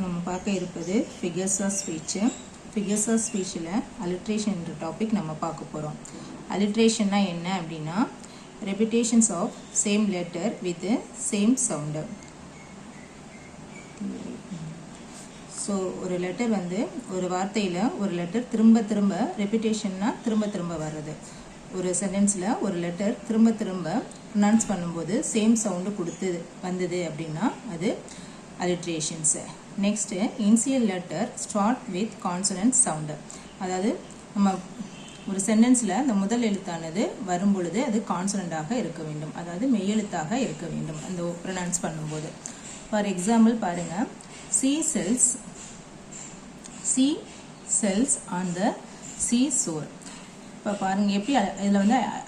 நம்ம பார்க்க இருப்பது figures of speech. Figures of ஸ்பீச்சில் அலிட்ரேஷன் என்ற டாபிக் நம்ம பார்க்க போகிறோம். அலிட்ரேஷன்னா என்ன அப்படின்னா repetitions of same letter with same sound. So ஒரு லெட்டர் ஒரு வார்த்தையில் ஒரு லெட்டர் திரும்ப திரும்ப ரெபிட்டேஷன்னா திரும்ப திரும்ப வர்றது. ஒரு சென்டென்ஸில் ஒரு லெட்டர் திரும்ப திரும்ப ப்ரொனவுன்ஸ் பண்ணும்போது சேம் சவுண்டு கொடுத்து வந்தது அப்படின்னா அது அலிட்ரேஷன்ஸு. Next initial letter start with consonant sound. அதாவது நம்ம ஒரு சென்டென்ஸில் அந்த முதல் எழுத்தானது வரும்பொழுது அது கான்சனண்டாக இருக்க வேண்டும், அதாவது மெய்யெழுத்தாக இருக்க வேண்டும் அந்த ப்ரொனவுன்ஸ் பண்ணும்போது. ஃபார் எக்ஸாம்பிள் பாருங்கள், she sells on the sea shore. இப்போ பாருங்கள் எப்படி இதில்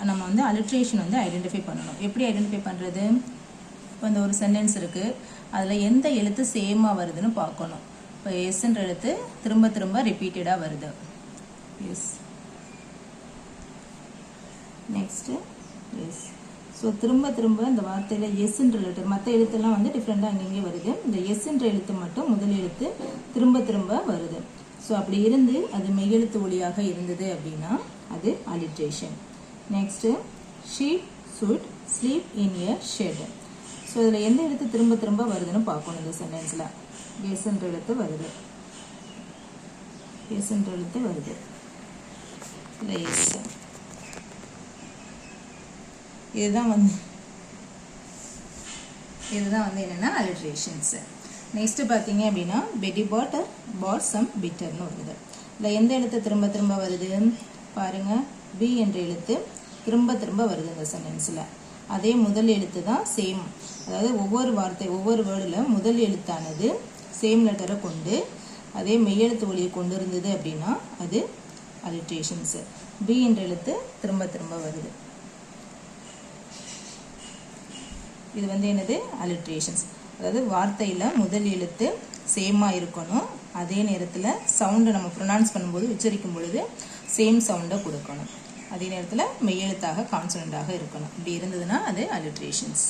நம்ம அலிட்ரேஷன் ஐடென்டிஃபை பண்ணணும். எப்படி ஐடென்டிஃபை பண்ணுறது? இப்போ இந்த ஒரு சென்டென்ஸ் இருக்குது, அதில் எந்த எழுத்து சேமாக வருதுன்னு பார்க்கணும். இப்போ எஸ்ன்ற எழுத்து திரும்ப திரும்ப ரிப்பீட்டடாக வருது, எஸ். Next S. ஸோ திரும்ப திரும்ப இந்த வார்த்தையில் எஸ்ன்ற லெட்டர், மற்ற எழுத்துலாம் டிஃப்ரெண்ட்டாக அங்கங்கே வருது. இந்த எஸ்ன்ற எழுத்து மட்டும் முதல் எழுத்து திரும்ப திரும்ப வருது. ஸோ அப்படி இருந்து அது மெய்யெழுத்து ஒலியாக இருந்தது அப்படின்னா அது alliteration. Next she should sleep in a shed. So இதில் எந்த எழுத்து திரும்ப திரும்ப வருதுன்னு பார்க்கணும். இந்த சென்டென்ஸில் எஸ்ன்ற எழுத்து வருது, எஸ்ன்ற எழுத்து வருது, இல்லை எஸ். இதுதான் என்னென்னா அலிட்ரேஷன்ஸு. நெக்ஸ்ட்டு பார்த்தீங்க அப்படின்னா பெட்டி பாட் சம் பிட்டர்னு வருது. இதில் எந்த எழுத்து திரும்ப திரும்ப வருது பாருங்கள், பி என்ற எழுத்து திரும்ப திரும்ப வருது இந்த சென்டென்ஸில். அதே முதல் எழுத்து தான் சேம், அதாவது ஒவ்வொரு வேர்டில் முதல் எழுத்தானது சேம் லெட்டரை கொண்டு அதே மெய்யெழுத்து ஒலியை கொண்டு இருந்தது அப்படின்னா அது அலிட்ரேஷன்ஸு. பி என்ற எழுத்து திரும்ப திரும்ப வருது, இது என்னது அலிட்ரேஷன்ஸ். அதாவது வார்த்தையில் முதல் எழுத்து சேமாக இருக்கணும், அதே நேரத்தில் சவுண்டை நம்ம ப்ரொனவுன்ஸ் பண்ணும்போது உச்சரிக்கும் பொழுது சேம் சவுண்டை கொடுக்கணும், அதே நேரத்தில் மெய்யெழுத்தாக கான்சனண்டாக இருக்கணும். இப்படி இருந்ததுன்னா அது அலிட்ரேஷன்ஸ்.